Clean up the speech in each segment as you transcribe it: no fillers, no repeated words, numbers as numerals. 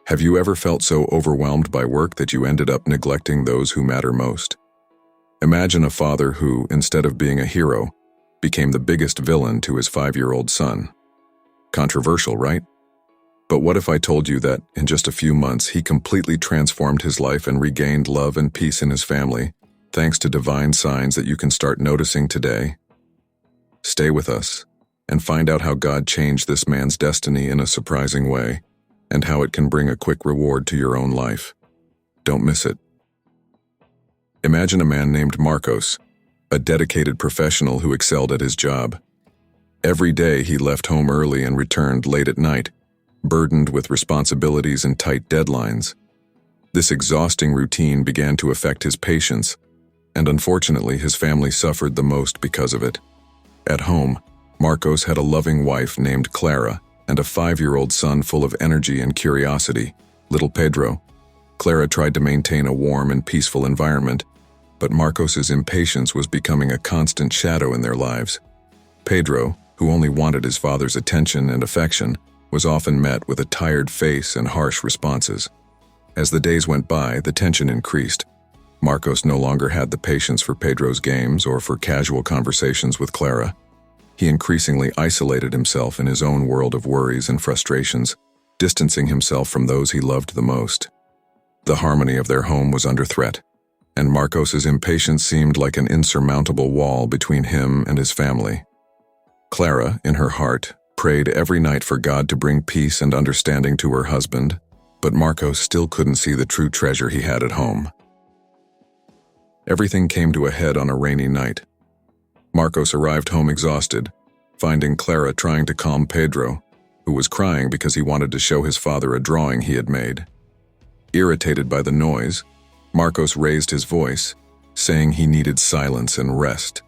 Have you ever felt so overwhelmed by work that you ended up neglecting those who matter most? Imagine a father who, instead of being a hero, became the biggest villain to his 5-year-old son. Controversial, right? But what if I told you that, in just a few months, he completely transformed his life and regained love and peace in his family, thanks to divine signs that you can start noticing today? Stay with us and find out how God changed this man's destiny in a surprising way, and how it can bring a quick reward to your own life. Don't miss it. Imagine a man named Marcos, a dedicated professional who excelled at his job. Every day he left home early and returned late at night, burdened with responsibilities and tight deadlines. This exhausting routine began to affect his patience, and unfortunately his family suffered the most because of it. At home, Marcos had a loving wife named Clara and a 5-year-old son full of energy and curiosity, little Pedro. Clara tried to maintain a warm and peaceful environment, but Marcos's impatience was becoming a constant shadow in their lives. Pedro, who only wanted his father's attention and affection, was often met with a tired face and harsh responses. As the days went by, the tension increased. Marcos no longer had the patience for Pedro's games or for casual conversations with Clara. He increasingly isolated himself in his own world of worries and frustrations, distancing himself from those he loved the most. The harmony of their home was under threat, and Marcos's impatience seemed like an insurmountable wall between him and his family. Clara, in her heart, prayed every night for God to bring peace and understanding to her husband, but Marcos still couldn't see the true treasure he had at home. Everything came to a head on a rainy night. Marcos arrived home exhausted, finding Clara trying to calm Pedro, who was crying because he wanted to show his father a drawing he had made. Irritated by the noise, Marcos raised his voice, saying he needed silence and rest.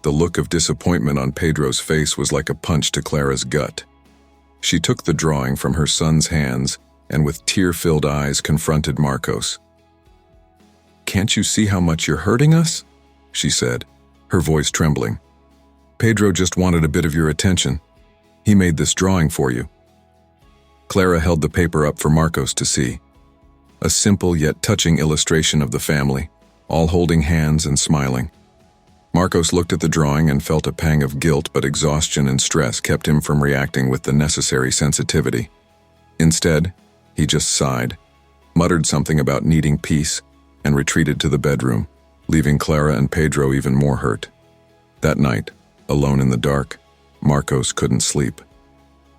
The look of disappointment on Pedro's face was like a punch to Clara's gut. She took the drawing from her son's hands and with tear-filled eyes confronted Marcos. "Can't you see how much you're hurting us?" she said, her voice trembling. "Pedro just wanted a bit of your attention. He made this drawing for you." Clara held the paper up for Marcos to see. A simple yet touching illustration of the family, all holding hands and smiling. Marcos looked at the drawing and felt a pang of guilt, but exhaustion and stress kept him from reacting with the necessary sensitivity. Instead, he just sighed, muttered something about needing peace, and retreated to the bedroom, leaving Clara and Pedro even more hurt. That night, alone in the dark, Marcos couldn't sleep.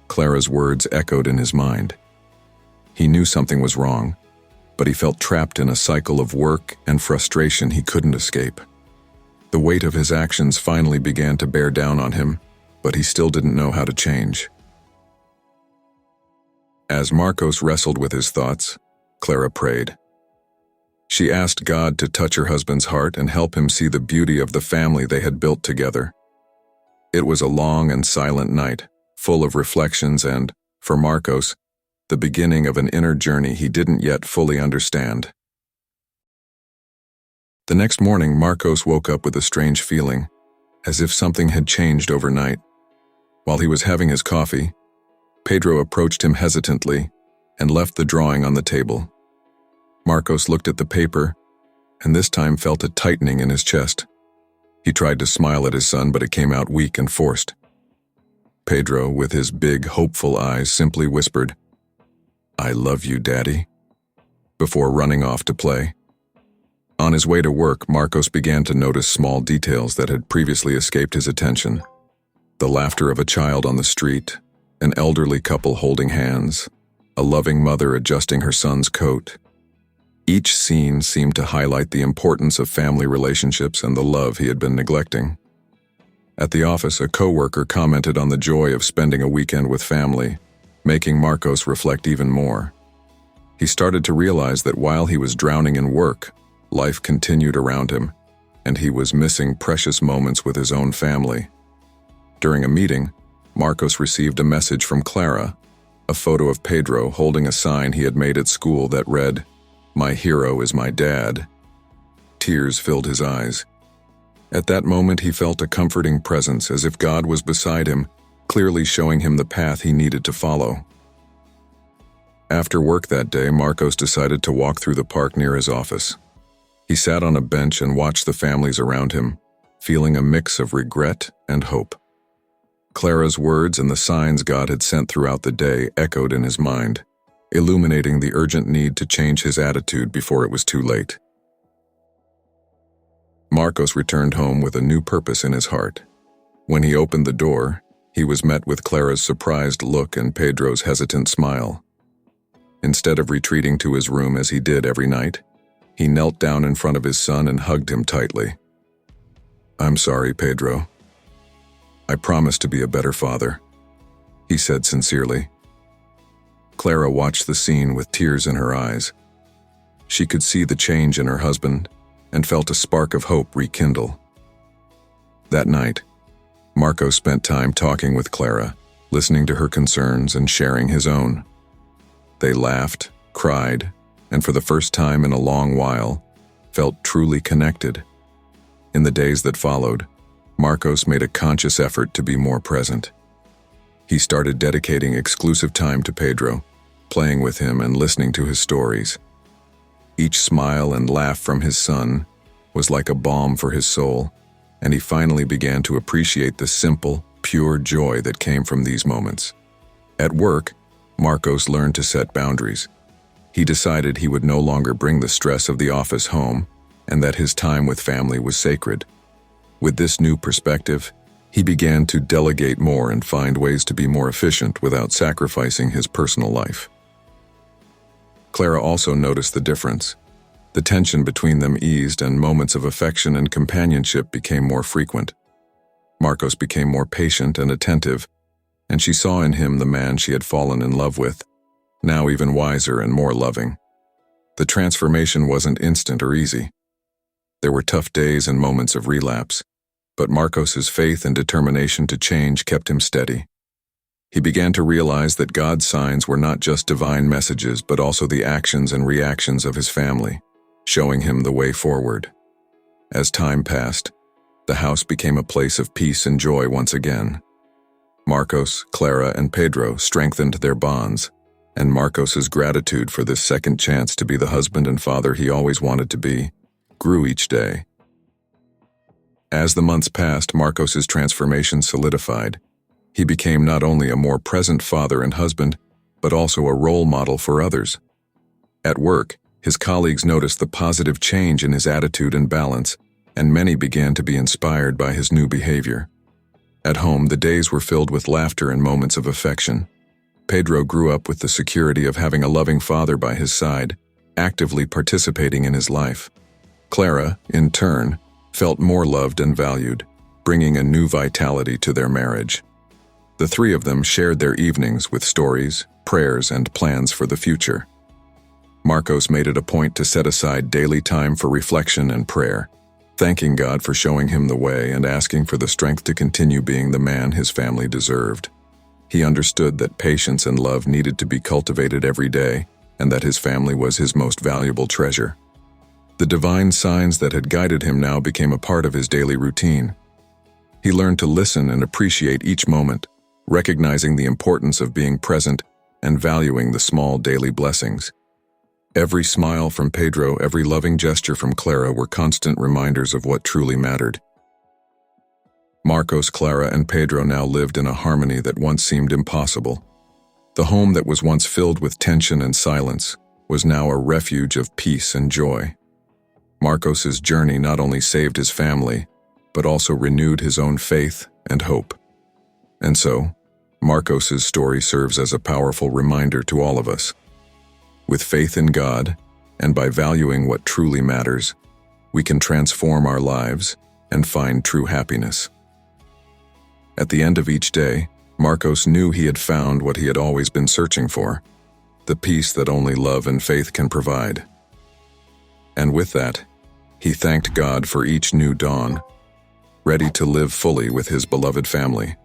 Clara's words echoed in his mind. He knew something was wrong, but he felt trapped in a cycle of work and frustration he couldn't escape. The weight of his actions finally began to bear down on him, but he still didn't know how to change. As Marcos wrestled with his thoughts, Clara prayed. She asked God to touch her husband's heart and help him see the beauty of the family they had built together. It was a long and silent night, full of reflections and, for Marcos, the beginning of an inner journey he didn't yet fully understand. The next morning, Marcos woke up with a strange feeling, as if something had changed overnight. While he was having his coffee, Pedro approached him hesitantly and left the drawing on the table. Marcos looked at the paper, and this time felt a tightening in his chest. He tried to smile at his son, but it came out weak and forced. Pedro, with his big, hopeful eyes, simply whispered, "I love you, Daddy," before running off to play. On his way to work, Marcos began to notice small details that had previously escaped his attention. The laughter of a child on the street, an elderly couple holding hands, a loving mother adjusting her son's coat. Each scene seemed to highlight the importance of family relationships and the love he had been neglecting. At the office, a coworker commented on the joy of spending a weekend with family, making Marcos reflect even more. He started to realize that while he was drowning in work, life continued around him, and he was missing precious moments with his own family. During a meeting, Marcos received a message from Clara, a photo of Pedro holding a sign he had made at school that read, "My hero is my dad." Tears filled his eyes. At that moment, he felt a comforting presence, as if God was beside him, clearly showing him the path he needed to follow. After work that day, Marcos decided to walk through the park near his office. He sat on a bench and watched the families around him, feeling a mix of regret and hope. Clara's words and the signs God had sent throughout the day echoed in his mind, illuminating the urgent need to change his attitude before it was too late. Marcos returned home with a new purpose in his heart. When he opened the door, he was met with Clara's surprised look and Pedro's hesitant smile. Instead of retreating to his room as he did every night, he knelt down in front of his son and hugged him tightly. "I'm sorry, Pedro. I promise to be a better father," he said sincerely. Clara watched the scene with tears in her eyes. She could see the change in her husband and felt a spark of hope rekindle. That night, Marcos spent time talking with Clara, listening to her concerns and sharing his own. They laughed, cried, and for the first time in a long while, felt truly connected. In the days that followed, Marcos made a conscious effort to be more present. He started dedicating exclusive time to Pedro, playing with him and listening to his stories. Each smile and laugh from his son was like a balm for his soul, and he finally began to appreciate the simple, pure joy that came from these moments. At work, Marcos learned to set boundaries. He decided he would no longer bring the stress of the office home and that his time with family was sacred. With this new perspective, he began to delegate more and find ways to be more efficient without sacrificing his personal life. Clara also noticed the difference. The tension between them eased and moments of affection and companionship became more frequent. Marcos became more patient and attentive, and she saw in him the man she had fallen in love with, now even wiser and more loving. The transformation wasn't instant or easy. There were tough days and moments of relapse, but Marcos's faith and determination to change kept him steady. He began to realize that God's signs were not just divine messages but also the actions and reactions of his family, showing him the way forward. As time passed, the house became a place of peace and joy once again. Marcos, Clara, and Pedro strengthened their bonds, and Marcos's gratitude for this second chance to be the husband and father he always wanted to be grew each day. As the months passed, Marcos's transformation solidified. He became not only a more present father and husband, but also a role model for others. At work, his colleagues noticed the positive change in his attitude and balance, and many began to be inspired by his new behavior. At home, the days were filled with laughter and moments of affection. Pedro grew up with the security of having a loving father by his side, actively participating in his life. Clara, in turn, felt more loved and valued, bringing a new vitality to their marriage. The three of them shared their evenings with stories, prayers, and plans for the future. Marcos made it a point to set aside daily time for reflection and prayer, thanking God for showing him the way and asking for the strength to continue being the man his family deserved. He understood that patience and love needed to be cultivated every day, and that his family was his most valuable treasure. The divine signs that had guided him now became a part of his daily routine. He learned to listen and appreciate each moment, recognizing the importance of being present and valuing the small daily blessings. Every smile from Pedro, every loving gesture from Clara were constant reminders of what truly mattered. Marcos, Clara, and Pedro now lived in a harmony that once seemed impossible. The home that was once filled with tension and silence was now a refuge of peace and joy. Marcos's journey not only saved his family, but also renewed his own faith and hope. And so, Marcos's story serves as a powerful reminder to all of us. With faith in God, and by valuing what truly matters, we can transform our lives and find true happiness. At the end of each day, Marcos knew he had found what he had always been searching for, the peace that only love and faith can provide. And with that, he thanked God for each new dawn, ready to live fully with his beloved family.